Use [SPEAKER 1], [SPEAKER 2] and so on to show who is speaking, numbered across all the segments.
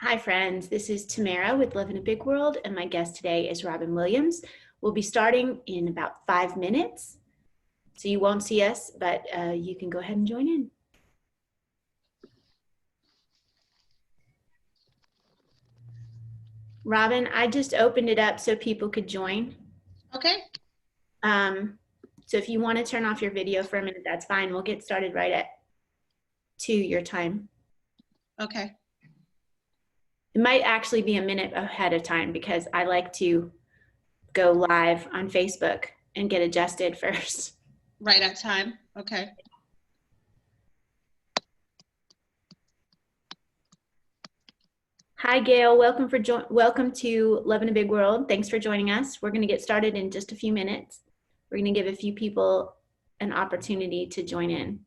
[SPEAKER 1] Hi friends, this is Tamara with Live in a Big World, and my guest today is Robin Williams. We'll be starting in about 5 minutes, so you won't see us, but you can go ahead and join in. Robin, I just opened it up so people could join.
[SPEAKER 2] Okay.
[SPEAKER 1] So if you want to turn off your video for a minute, that's fine. We'll get started right at 2 your time.
[SPEAKER 2] Okay.
[SPEAKER 1] It might actually be a minute ahead of time because I like to go live on Facebook and get adjusted first.
[SPEAKER 2] Right at time. Okay.
[SPEAKER 1] Hi, Gail. Welcome to Love in a Big World. Thanks for joining us. We're going to get started in just a few minutes. We're going to give a few people an opportunity to join in.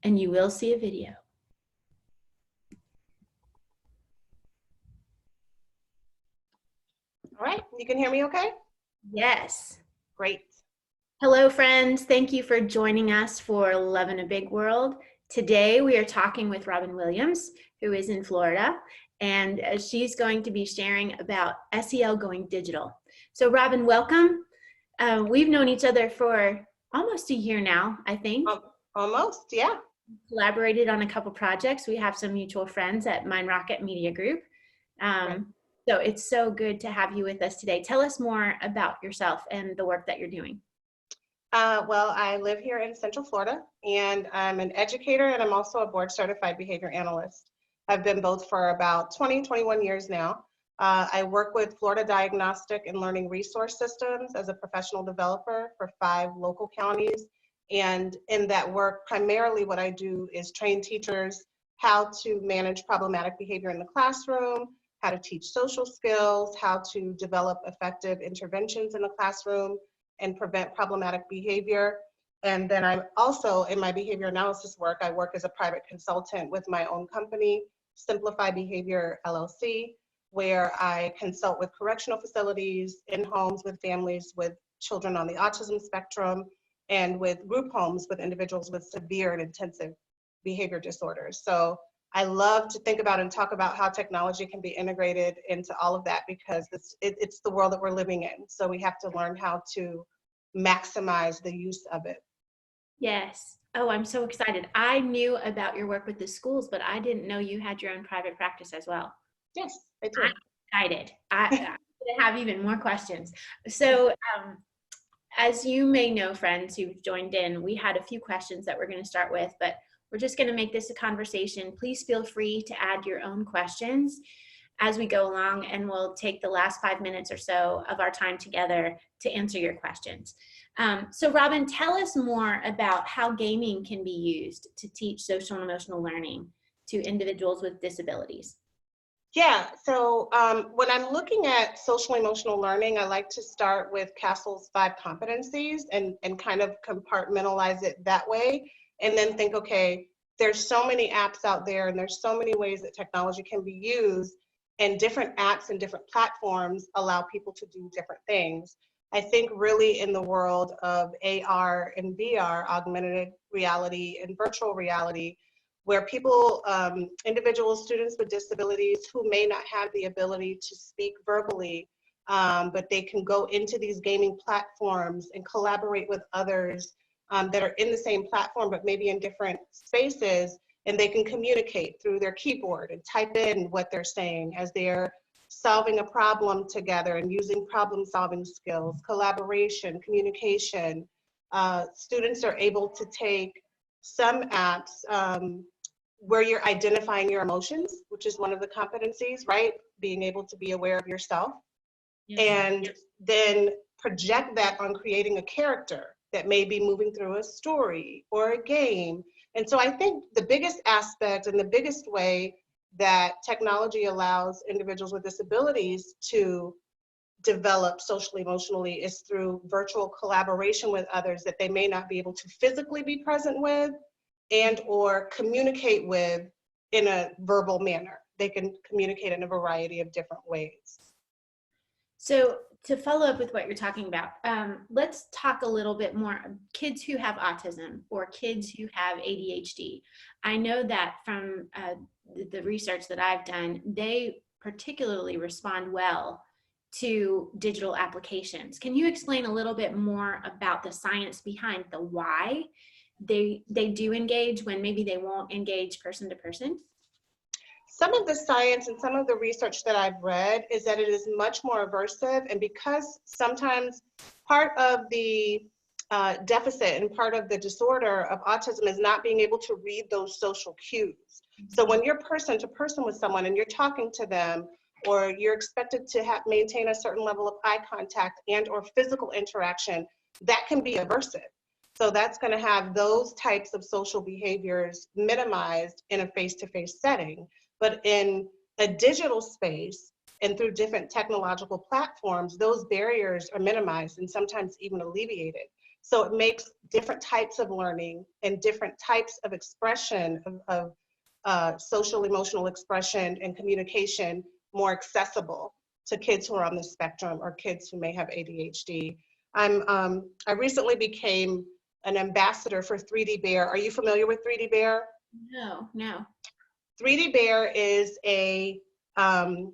[SPEAKER 1] And you will see a video.
[SPEAKER 3] All right, you can hear me okay?
[SPEAKER 1] Yes.
[SPEAKER 3] Great.
[SPEAKER 1] Hello, friends. Thank you for joining us for Love in a Big World. Today, we are talking with Robin Williams, who is in Florida, and she's going to be sharing about SEL going digital. So, Robin, welcome. We've known each other for almost a year now, I think.
[SPEAKER 3] Almost, yeah.
[SPEAKER 1] Collaborated on a couple projects. We have some mutual friends at Mind Rocket Media Group.
[SPEAKER 3] Right.
[SPEAKER 1] So it's so good to have you with us today. Tell us more about yourself and the work that you're doing.
[SPEAKER 3] Well, I live here in Central Florida, and I'm an educator, and I'm also a board certified behavior analyst. I've been both for about 21 years now. I work with Florida Diagnostic and Learning Resource Systems as a professional developer for 5 local counties. And in that work, primarily what I do is train teachers how to manage problematic behavior in the classroom, how to teach social skills, how to develop effective interventions in the classroom, and prevent problematic behavior. And then I'm also, in my behavior analysis work, I work as a private consultant with my own company, Simplify Behavior LLC, where I consult with correctional facilities, in homes with families with children on the autism spectrum, and with group homes with individuals with severe and intensive behavior disorders. So I love to think about and talk about how technology can be integrated into all of that, because it's the world that we're living in. So we have to learn how to maximize the use of it.
[SPEAKER 1] Yes. Oh, I'm so excited. I knew about your work with the schools, but I didn't know you had your own private practice as well.
[SPEAKER 3] Yes, I do.
[SPEAKER 1] I'm excited. I'm gonna have even more questions. So as you may know, friends who've joined in, we had a few questions that we're going to start with, but we're just going to make this a conversation. Please feel free to add your own questions as we go along, and we'll take the last 5 minutes or so of our time together to answer your questions. So Robin, tell us more about how gaming can be used to teach social and emotional learning to individuals with disabilities.
[SPEAKER 3] Yeah, so when I'm looking at social emotional learning, I like to start with Castle's 5 competencies and kind of compartmentalize it that way, and then think, okay, there's so many apps out there, and there's so many ways that technology can be used, and different apps and different platforms allow people to do different things. I think really in the world of AR and VR, augmented reality and virtual reality, where people, individuals, students with disabilities who may not have the ability to speak verbally, but they can go into these gaming platforms and collaborate with others that are in the same platform, but maybe in different spaces, and they can communicate through their keyboard and type in what they're saying as they're solving a problem together and using problem-solving skills, collaboration, communication. Students are able to take some apps where you're identifying your emotions, which is one of the competencies, right? Being able to be aware of yourself. Yes. And then project that on creating a character that may be moving through a story or a game. And so I think the biggest aspect and the biggest way that technology allows individuals with disabilities to develop socially emotionally is through virtual collaboration with others that they may not be able to physically be present with and or communicate with in a verbal manner. They can communicate in a variety of different ways.
[SPEAKER 1] So to follow up with what you're talking about, let's talk a little bit more. Kids who have autism or kids who have ADHD. I know that from the research that I've done, they particularly respond well to digital applications. Can you explain a little bit more about the science behind the why they do engage when maybe they won't engage person to person?
[SPEAKER 3] Some of the science and some of the research that I've read is that it is much more aversive, and because sometimes part of the deficit and part of the disorder of autism is not being able to read those social cues. So when you're person to person with someone and you're talking to them, or you're expected to maintain a certain level of eye contact and or physical interaction, that can be aversive. So that's going to have those types of social behaviors minimized in a face-to-face setting. But in a digital space and through different technological platforms, those barriers are minimized and sometimes even alleviated. So it makes different types of learning and different types of expression of social emotional expression and communication more accessible to kids who are on the spectrum or kids who may have ADHD. I recently became an ambassador for 3D Bear. Are you familiar with 3D Bear?
[SPEAKER 1] No.
[SPEAKER 3] 3D Bear is a online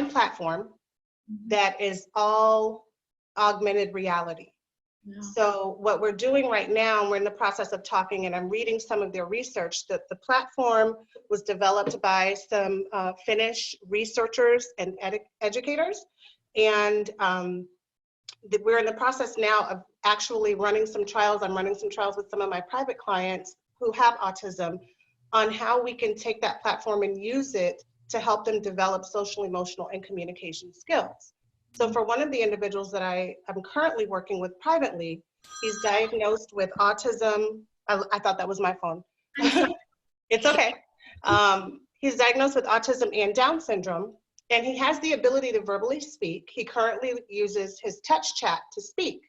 [SPEAKER 3] platform that is all augmented reality.
[SPEAKER 1] No.
[SPEAKER 3] So what we're doing right now, we're in the process of talking, and I'm reading some of their research, that the platform was developed by some Finnish researchers and educators. And we're in the process now of actually running some trials. I'm running some trials with some of my private clients who have autism on how we can take that platform and use it to help them develop social, emotional, and communication skills. So for one of the individuals that I'm currently working with privately, he's diagnosed with autism. I thought that was my phone. It's okay. He's diagnosed with autism and Down syndrome, and he has the ability to verbally speak. He currently uses his touch chat to speak,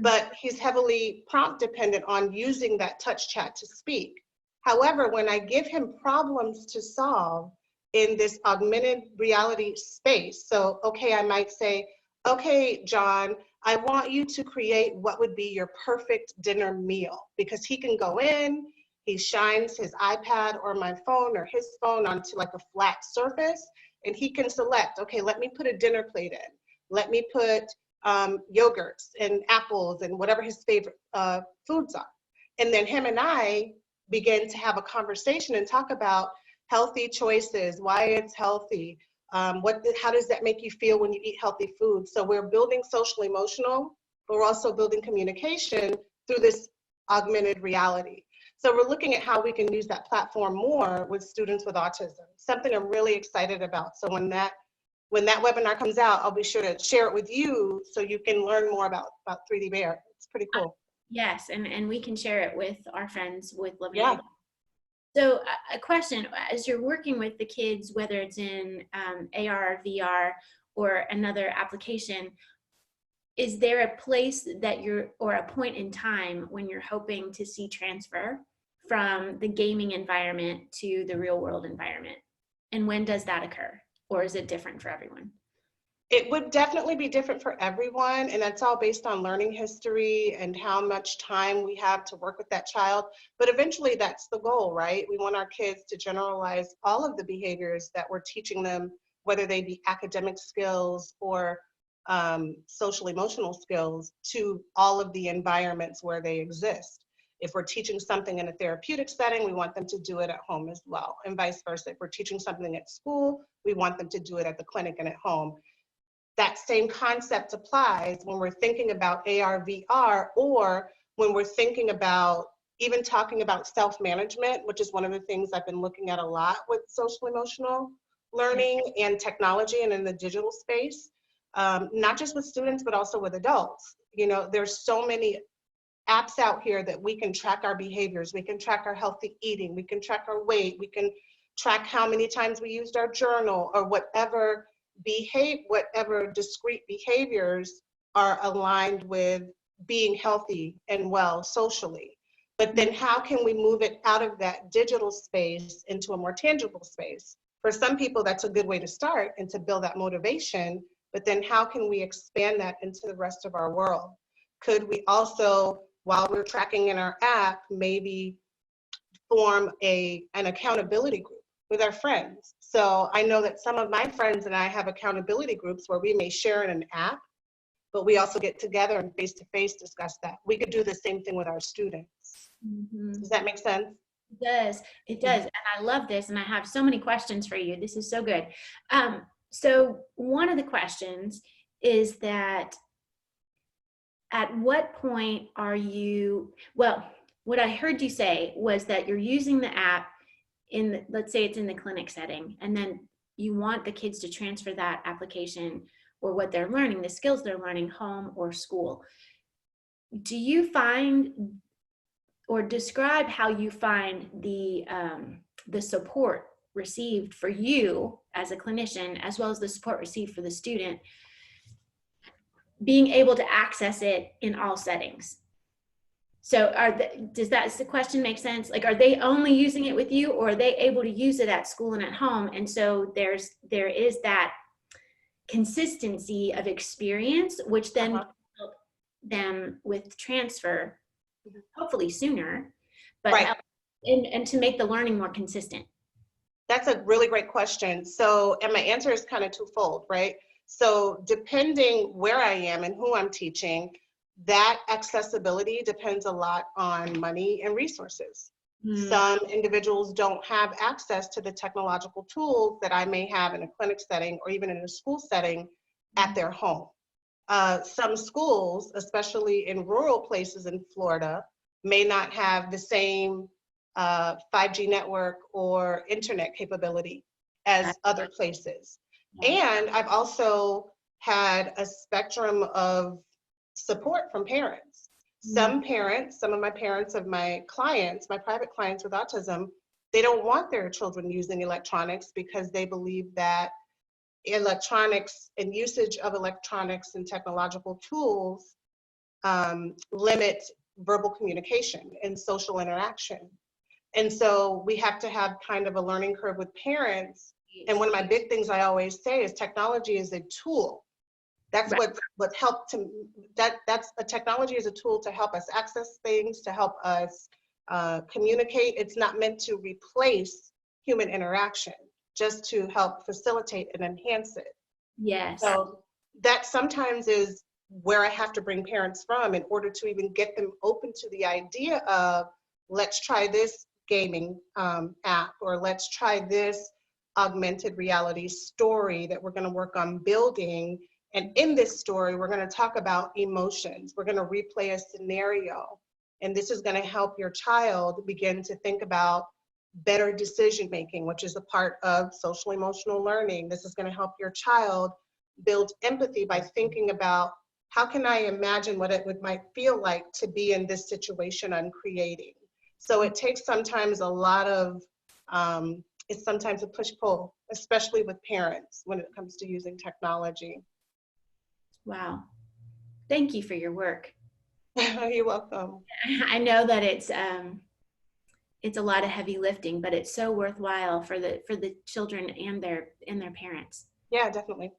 [SPEAKER 3] but he's heavily prompt dependent on using that touch chat to speak. However, when I give him problems to solve in this augmented reality space, so, okay, I might say, okay, John, I want you to create what would be your perfect dinner meal, because he can go in, he shines his iPad or my phone or his phone onto like a flat surface, and he can select, okay, let me put a dinner plate in, let me put yogurts and apples and whatever his favorite foods are. And then him and I begin to have a conversation and talk about healthy choices, why it's healthy, how does that make you feel when you eat healthy food. So we're building social emotional, but we're also building communication through this augmented reality. So we're looking at how we can use that platform more with students with autism, something I'm really excited about. So when that webinar comes out, I'll be sure to share it with you so you can learn more about 3D Bear. It's pretty cool.
[SPEAKER 1] Yes, and we can share it with our friends with Living.
[SPEAKER 3] Yeah.
[SPEAKER 1] So a question, as you're working with the kids, whether it's in AR or VR or another application, is there a place that or a point in time when you're hoping to see transfer from the gaming environment to the real world environment? And when does that occur? Or is it different for everyone?
[SPEAKER 3] It would definitely be different for everyone, and that's all based on learning history and how much time we have to work with that child. But eventually that's the goal, right? We want our kids to generalize all of the behaviors that we're teaching them, whether they be academic skills or social emotional skills, to all of the environments where they exist. If we're teaching something in a therapeutic setting, we want them to do it at home as well, and vice versa. If we're teaching something at school, we want them to do it at the clinic and at home. That same concept applies when we're thinking about AR, VR, or when we're thinking about even talking about self-management, which is one of the things I've been looking at a lot with social emotional learning and technology and in the digital space, not just with students, but also with adults. You know, there's so many apps out here that we can track our behaviors, we can track our healthy eating, we can track our weight, we can track how many times we used our journal, or whatever discrete behaviors are aligned with being healthy and well socially. But then how can we move it out of that digital space into a more tangible space? For some people, that's a good way to start and to build that motivation. but then how can we expand that into the rest of our world? Could we also, while we're tracking in our app, maybe form an accountability group with our friends? So I know that some of my friends and I have accountability groups where we may share in an app, but we also get together and face-to-face discuss that. We could do the same thing with our students. Does that make sense?
[SPEAKER 1] It does. It does. And I love this. And I have so many questions for you. This is so good. So one of the questions is that at what point are you, well, what I heard you say was that you're using the app in, the, let's say it's in the clinic setting, and then you want the kids to transfer that application or what they're learning, the skills they're learning, home or school. Do you find, or describe how you find the support received for you as a clinician, as well as the support received for the student, being able to access it in all settings? So does the question make sense? Like, are they only using it with you, or are they able to use it at school and at home? And so there is that consistency of experience, which then can help them with transfer, hopefully sooner, but
[SPEAKER 3] right.
[SPEAKER 1] And to make the learning more consistent.
[SPEAKER 3] That's a really great question. So, and my answer is kind of twofold, right? So depending where I am and who I'm teaching, that accessibility depends a lot on money and resources. Some individuals don't have access to the technological tools that I may have in a clinic setting or even in a school setting at their home. Some schools, especially in rural places in Florida, may not have the same 5G network or internet capability as other places. And I've also had a spectrum of support from parents. Some parents, some of my parents of my clients, my private clients with autism, they don't want their children using electronics because they believe that electronics and usage of electronics and technological tools limit verbal communication and social interaction. And so we have to have kind of a learning curve with parents. And one of my big things I always say is technology is a tool. That's what helped to, that's a technology is a tool to help us access things, to help us communicate. It's not meant to replace human interaction, just to help facilitate and enhance it.
[SPEAKER 1] Yes.
[SPEAKER 3] So that sometimes is where I have to bring parents from in order to even get them open to the idea of, let's try this gaming app, or let's try this augmented reality story that we're going to work on building. And in this story, we're going to talk about emotions. We're going to replay a scenario. And this is going to help your child begin to think about better decision making, which is a part of social emotional learning. This is going to help your child build empathy by thinking about, how can I imagine what it might feel like to be in this situation I'm creating? So it takes sometimes a lot of, it's sometimes a push-pull, especially with parents when it comes to using technology.
[SPEAKER 1] Wow. Thank you for your work.
[SPEAKER 3] You're welcome.
[SPEAKER 1] I know that it's a lot of heavy lifting, but it's so worthwhile for the children and their parents.
[SPEAKER 3] Yeah, definitely.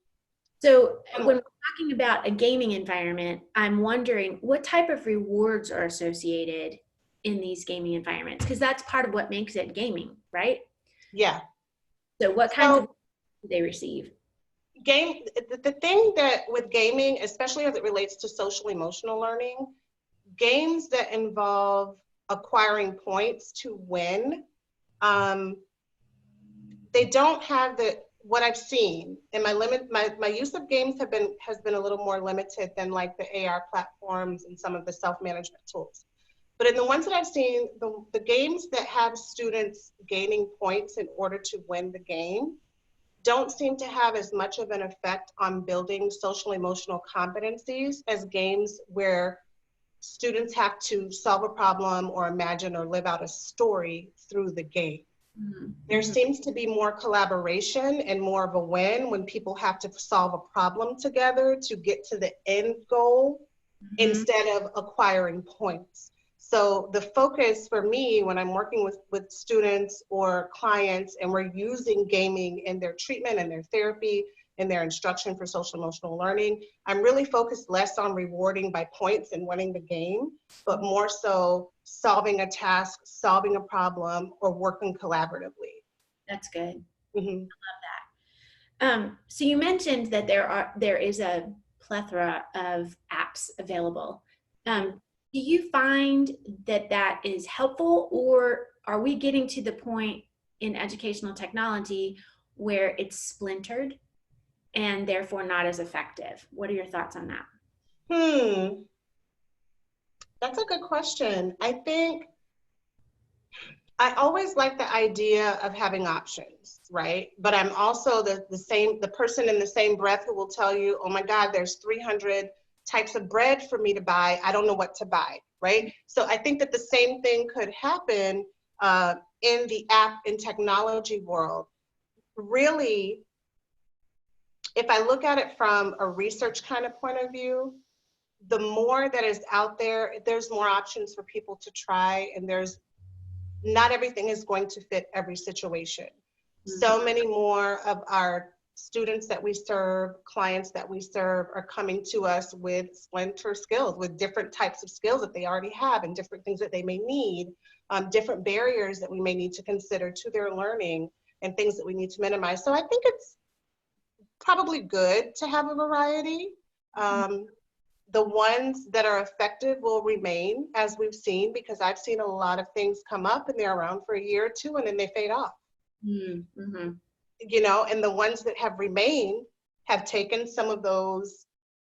[SPEAKER 1] So when we're talking about a gaming environment, I'm wondering what type of rewards are associated in these gaming environments, because that's part of what makes it gaming, right?
[SPEAKER 3] Yeah.
[SPEAKER 1] So what kinds of do they receive?
[SPEAKER 3] The thing that with gaming, especially as it relates to social emotional learning, games that involve acquiring points to win, they don't have what I've seen, and my use of games has been a little more limited than like the AR platforms and some of the self-management tools. But in the ones that I've seen, the games that have students gaining points in order to win the game don't seem to have as much of an effect on building social emotional competencies as games where students have to solve a problem or imagine or live out a story through the game. There seems to be more collaboration and more of a win when people have to solve a problem together to get to the end goal instead of acquiring points. So the focus for me when I'm working with students or clients and we're using gaming in their treatment and their therapy in their instruction for social emotional learning. I'm really focused less on rewarding by points and winning the game, but more so solving a task, solving a problem, or working collaboratively.
[SPEAKER 1] That's good.
[SPEAKER 3] Mm-hmm.
[SPEAKER 1] So you mentioned that there is a plethora of apps available. Do you find that that is helpful, or are we getting to the point in educational technology where it's splintered and therefore not as effective? What are your thoughts on that?
[SPEAKER 3] That's a good question. I think I always like the idea of having options, right? But I'm also the person in the same breath who will tell you, oh my God, there's 300 types of bread for me to buy. I don't know what to buy, right? So I think that the same thing could happen in the app and technology world. Really, if I look at it from a research kind of point of view, the more that is out there, there's more options for people to try, and not everything is going to fit every situation. So many more of our students that we serve, clients that we serve, are coming to us with splinter skills, with different types of skills that they already have and different things that they may need, different barriers that we may need to consider to their learning and things that we need to minimize. So I think it's probably good to have a variety. The ones that are effective will remain, as we've seen, because I've seen a lot of things come up and they're around for a year or two and then they fade off.
[SPEAKER 1] Mm-hmm.
[SPEAKER 3] You know, and the ones that have remained have taken some of those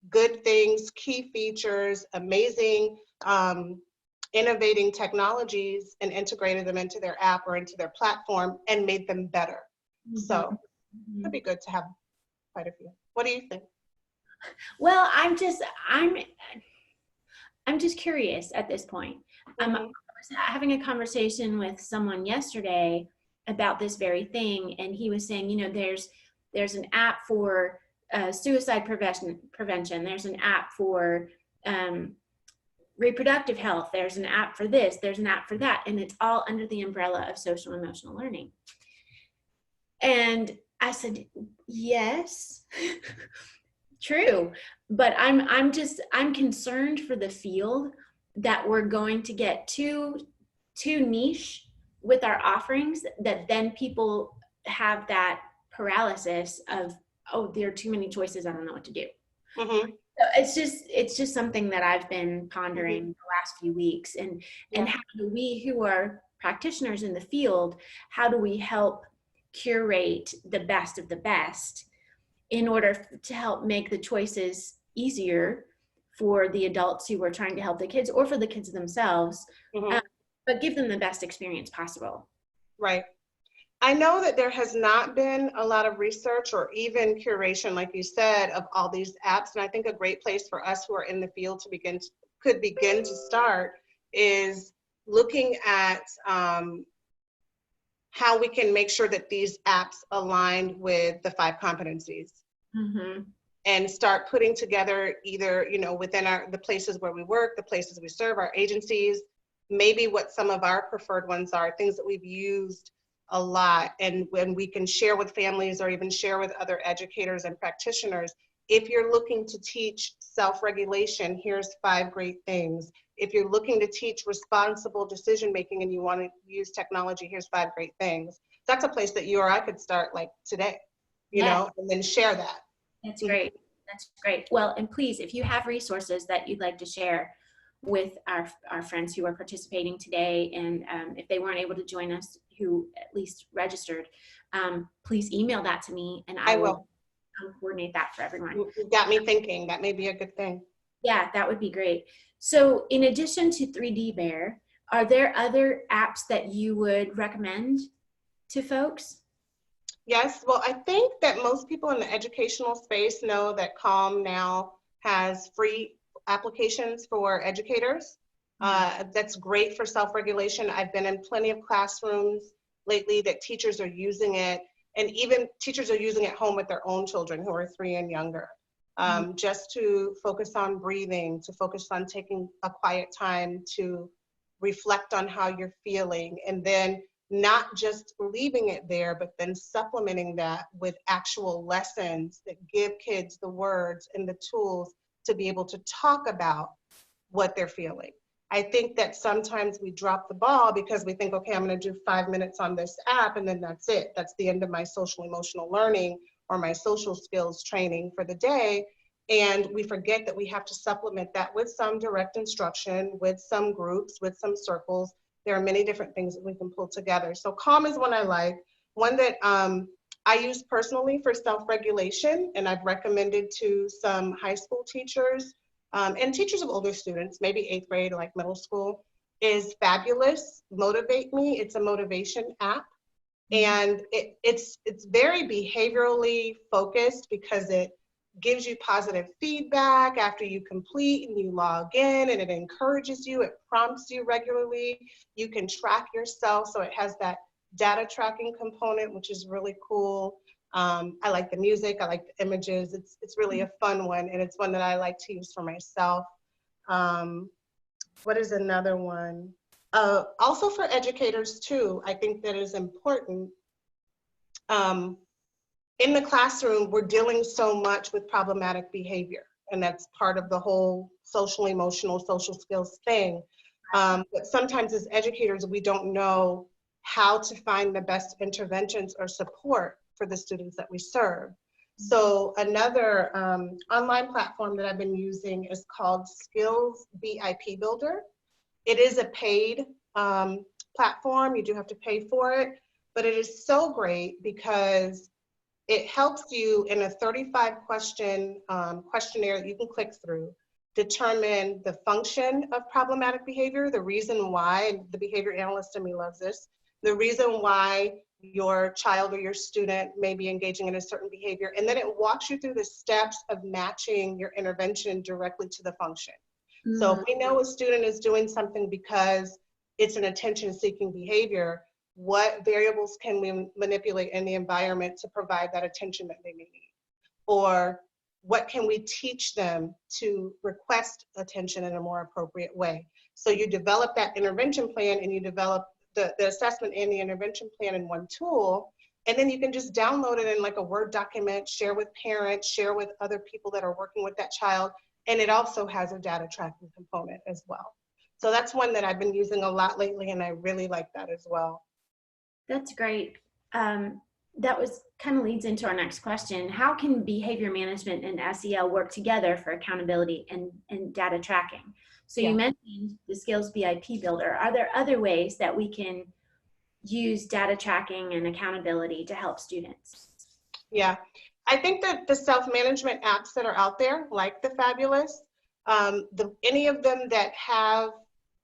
[SPEAKER 3] good things, key features, amazing, innovating technologies, and integrated them into their app or into their platform and made them better. So it'd be good to have quite a few. What do you think?
[SPEAKER 1] Well, I'm just curious at this point. I was having a conversation with someone yesterday about this very thing, and he was saying, you know, there's an app for suicide prevention. There's an app for reproductive health. There's an app for this. There's an app for that, and it's all under the umbrella of social emotional learning. And I said, yes. True, but I'm concerned for the field that we're going to get too niche with our offerings, that then people have that paralysis of, oh, there are too many choices, I don't know what to do. So it's just something that I've been pondering the last few weeks, and how do we, who are practitioners in the field, how do we help curate the best of the best in order to help make the choices easier for the adults who are trying to help the kids, or for the kids themselves, but give them the best experience possible.
[SPEAKER 3] Right. I know that there has not been a lot of research or even curation, like you said, of all these apps. And I think a great place for us who are in the field could begin to start is looking at how we can make sure that these apps align with the 5 competencies. And start putting together either, you know, within the places where we work, the places we serve, our agencies, maybe what some of our preferred ones are, things that we've used a lot, and when we can share with families or even share with other educators and practitioners. If you're looking to teach self-regulation, here's 5 great things. If you're looking to teach responsible decision-making and you want to use technology, here's 5 great things. That's a place that you or I could start like today, you know, and then share that.
[SPEAKER 1] That's great. That's great. Well, and please, if you have resources that you'd like to share with our friends who are participating today, and if they weren't able to join us, who at least registered, please email that to me, and I will coordinate that for everyone.
[SPEAKER 3] You got me thinking. That may be a good thing.
[SPEAKER 1] Yeah, that would be great. So in addition to 3D Bear, are there other apps that you would recommend to folks?
[SPEAKER 3] Yes, well, I think that most people in the educational space know that Calm now has free applications for educators. That's great for self-regulation. I've been in plenty of classrooms lately that teachers are using it, and even teachers are using it home with their own children who are 3 and younger, just to focus on breathing, to focus on taking a quiet time to reflect on how you're feeling, and then not just leaving it there, but then supplementing that with actual lessons that give kids the words and the tools to be able to talk about what they're feeling. I think that sometimes we drop the ball because we think, okay, I'm going to do 5 minutes on this app and then that's it. That's the end of my social emotional learning or my social skills training for the day. And we forget that we have to supplement that with some direct instruction, with some groups, with some circles. There are many different things that we can pull together. So Calm is one I like. One that I use personally for self-regulation, and I've recommended to some high school teachers and teachers of older students, maybe 8th grade, like middle school, is Fabulous Motivate Me. It's a motivation app. And it's very behaviorally focused because it gives you positive feedback after you complete and you log in, and it encourages you, it prompts you regularly. You can track yourself, so it has that data tracking component, which is really cool. I like the music, I like the images. It's really a fun one, and it's one that I like to use for myself. What is another one? Also for educators too, I think that is important. In the classroom, we're dealing so much with problematic behavior, and that's part of the whole social, emotional, social skills thing. But sometimes as educators, we don't know how to find the best interventions or support for the students that we serve. So another online platform that I've been using is called Skills BIP Builder. It is a paid platform. You do have to pay for it, but it is so great because it helps you in a 35-question questionnaire that you can click through, determine the function of problematic behavior, the reason why, and the behavior analyst in me loves this, the reason why your child or your student may be engaging in a certain behavior, and then it walks you through the steps of matching your intervention directly to the function. So if we know a student is doing something because it's an attention-seeking behavior, what variables can we manipulate in the environment to provide that attention that they may need? Or what can we teach them to request attention in a more appropriate way? So you develop that intervention plan, and you develop the assessment and the intervention plan in one tool, and then you can just download it in like a Word document, share with parents, share with other people that are working with that child, and it also has a data tracking component as well. So that's one that I've been using a lot lately, and I really like that as well.
[SPEAKER 1] That's great. That was kind of leads into our next question. How can behavior management and SEL work together for accountability and data tracking? So you mentioned the Skills BIP Builder. Are there other ways that we can use data tracking and accountability to help students?
[SPEAKER 3] Yeah, I think that the self-management apps that are out there, like the Fabulous, any of them that have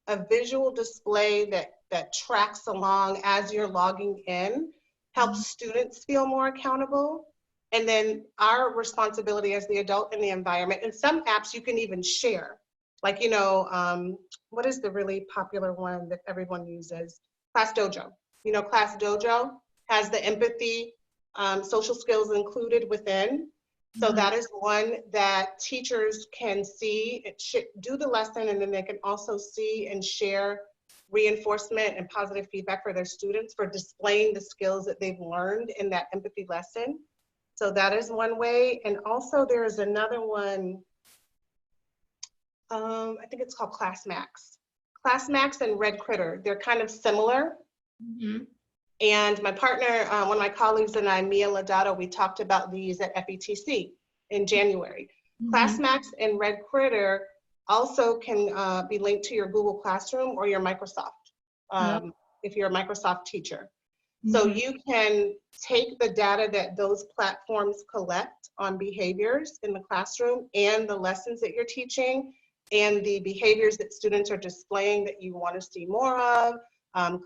[SPEAKER 3] a visual display that tracks along as you're logging in, helps students feel more accountable. And then our responsibility as the adult in the environment, and some apps you can even share. Like, you know, what is the really popular one that everyone uses? Class Dojo. You know, Class Dojo has the empathy, social skills included within. So that is one that teachers can see, do the lesson, and then they can also see and share reinforcement and positive feedback for their students for displaying the skills that they've learned in that empathy lesson. So that is one way. And also there is another one, I think it's called ClassMax. ClassMax and Red Critter, they're kind of similar. And my partner, one of my colleagues and I, Mia Lodato, we talked about these at FETC in January. ClassMax and Red Critter also can be linked to your Google Classroom or your Microsoft, if you're a Microsoft teacher. So you can take the data that those platforms collect on behaviors in the classroom and the lessons that you're teaching and the behaviors that students are displaying that you want to see more of,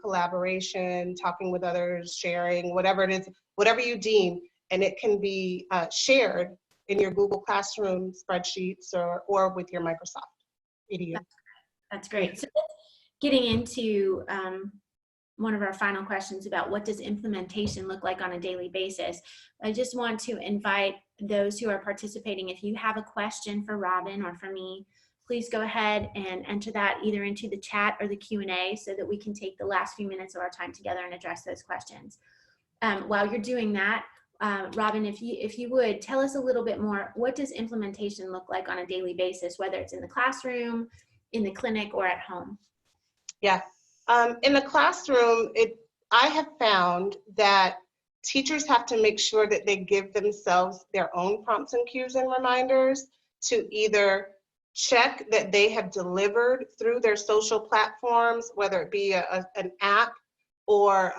[SPEAKER 3] collaboration, talking with others, sharing, whatever it is, whatever you deem, and it can be shared in your Google Classroom spreadsheets or with your Microsoft EDU.
[SPEAKER 1] That's great. So getting into one of our final questions about what does implementation look like on a daily basis, I just want to invite those who are participating, if you have a question for Robin or for me, please go ahead and enter that either into the chat or the Q&A so that we can take the last few minutes of our time together and address those questions. While you're doing that, Robin, if you would tell us a little bit more, what does implementation look like on a daily basis, whether it's in the classroom, in the clinic, or at home?
[SPEAKER 3] Yeah, in the classroom, I have found that teachers have to make sure that they give themselves their own prompts and cues and reminders to either check that they have delivered through their social platforms, whether it be an app or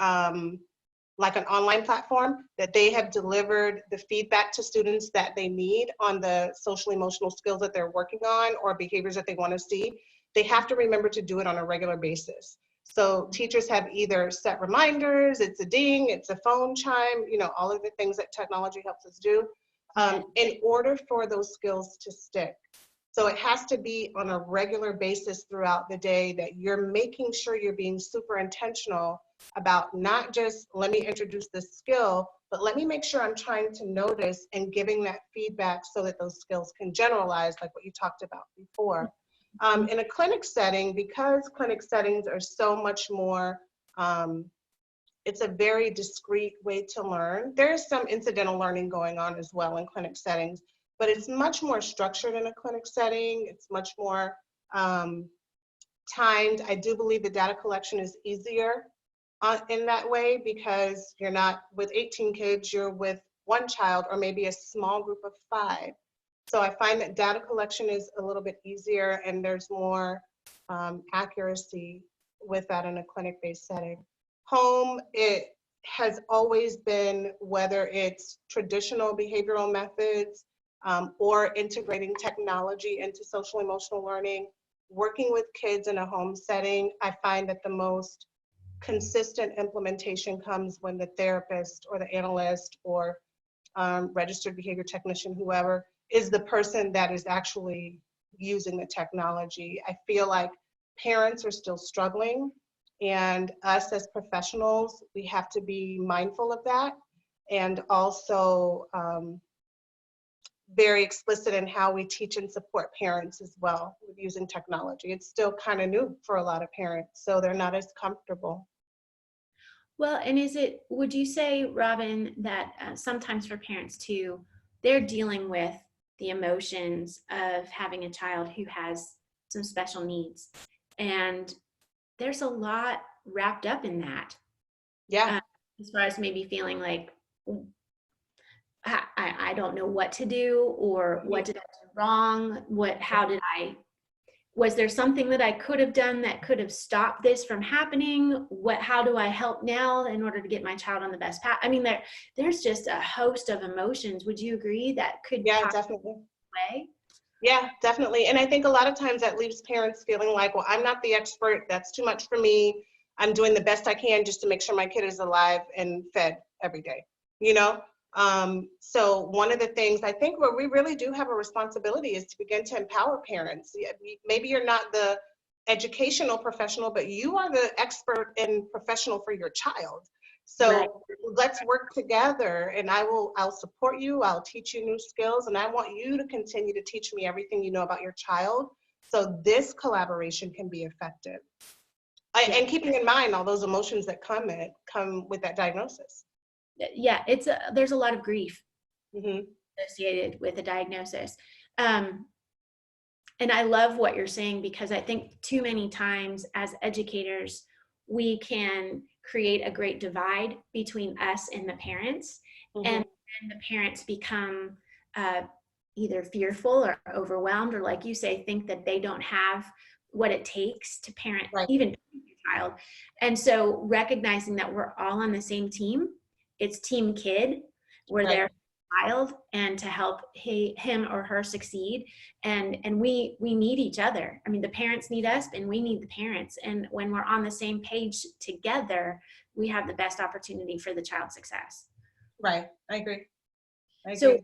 [SPEAKER 3] like an online platform, that they have delivered the feedback to students that they need on the social emotional skills that they're working on or behaviors that they want to see. They have to remember to do it on a regular basis. So teachers have either set reminders, it's a ding, it's a phone chime, you know, all of the things that technology helps us do in order for those skills to stick. So it has to be on a regular basis throughout the day that you're making sure you're being super intentional about not just let me introduce this skill, but let me make sure I'm trying to notice and giving that feedback so that those skills can generalize, like what you talked about before. In a clinic setting, because clinic settings are so much more, it's a very discrete way to learn. There's some incidental learning going on as well in clinic settings, but it's much more structured in a clinic setting. It's much more timed. I do believe the data collection is easier in that way because you're not with 18 kids, you're with one child or maybe a small group of 5. So I find that data collection is a little bit easier and there's more accuracy with that in a clinic-based setting. Home, it has always been, whether it's traditional behavioral methods or integrating technology into social emotional learning, working with kids in a home setting, I find that the most consistent implementation comes when the therapist or the analyst or registered behavior technician, whoever, is the person that is actually using the technology. I feel like parents are still struggling, and us as professionals, we have to be mindful of that, and also very explicit in how we teach and support parents as well with using technology. It's still kind of new for a lot of parents, so they're not as comfortable.
[SPEAKER 1] Well, and would you say, Robin, that sometimes for parents too, they're dealing with the emotions of having a child who has some special needs, and there's a lot wrapped up in that.
[SPEAKER 3] Yeah.
[SPEAKER 1] As far as maybe feeling like I don't know what to do, or what did I do wrong? Was there something that I could have done that could have stopped this from happening? How do I help now in order to get my child on the best path? I mean, there's just a host of emotions. Would you agree that could
[SPEAKER 3] Definitely.
[SPEAKER 1] Way?
[SPEAKER 3] Yeah, definitely. And I think a lot of times that leaves parents feeling like, well, I'm not the expert. That's too much for me. I'm doing the best I can just to make sure my kid is alive and fed every day, you know? So one of the things I think where we really do have a responsibility is to begin to empower parents. Maybe you're not the educational professional, but you are the expert and professional for your child. So let's work together, and I'll support you. I'll teach you new skills, and I want you to continue to teach me everything you know about your child, so this collaboration can be effective. And keeping in mind all those emotions that come with that diagnosis.
[SPEAKER 1] Yeah, there's a lot of grief associated with the diagnosis. And I love what you're saying, because I think too many times as educators, we can create a great divide between us and the parents, and the parents become either fearful or overwhelmed, or like you say, think that they don't have what it takes to parent even your child. And so recognizing that we're all on the same team, it's Team Kid, we're there for the child and to help him or her succeed, and we need each other. I mean, the parents need us and we need the parents, and when we're on the same page together, we have the best opportunity for the child's success.
[SPEAKER 3] Right, I agree.
[SPEAKER 1] So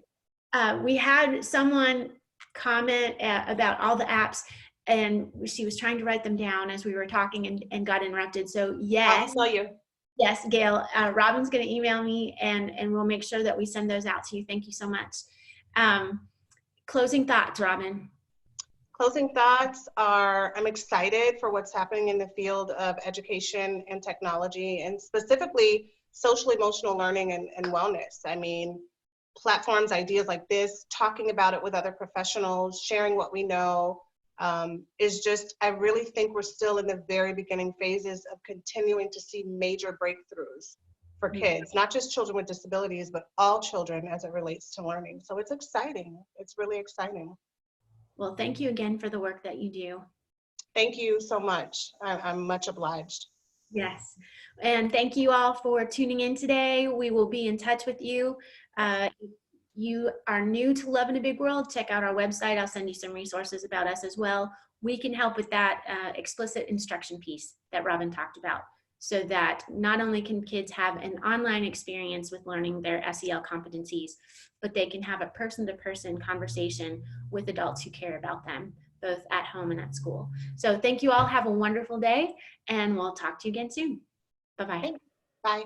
[SPEAKER 1] we had someone comment about all the apps, and she was trying to write them down as we were talking and got interrupted. So yes.
[SPEAKER 3] I'll tell you.
[SPEAKER 1] Yes, Gail, Robin's going to email me, and we'll make sure that we send those out to you. Thank you so much. Closing thoughts, Robin.
[SPEAKER 3] Closing thoughts are, I'm excited for what's happening in the field of education and technology, and specifically social emotional learning and wellness. I mean, platforms, ideas like this, talking about it with other professionals, sharing what we know, is just, I really think we're still in the very beginning phases of continuing to see major breakthroughs for kids, not just children with disabilities, but all children as it relates to learning. So it's exciting. It's really exciting.
[SPEAKER 1] Well, thank you again for the work that you do.
[SPEAKER 3] Thank you so much. I'm much obliged.
[SPEAKER 1] Yes. And thank you all for tuning in today. We will be in touch with you. If you are new to Love in a Big World, check out our website. I'll send you some resources about us as well. We can help with that explicit instruction piece that Robin talked about, so that not only can kids have an online experience with learning their SEL competencies, but they can have a person-to-person conversation with adults who care about them, both at home and at school. So thank you all. Have a wonderful day, and we'll talk to you again soon. Bye-bye.
[SPEAKER 3] Bye.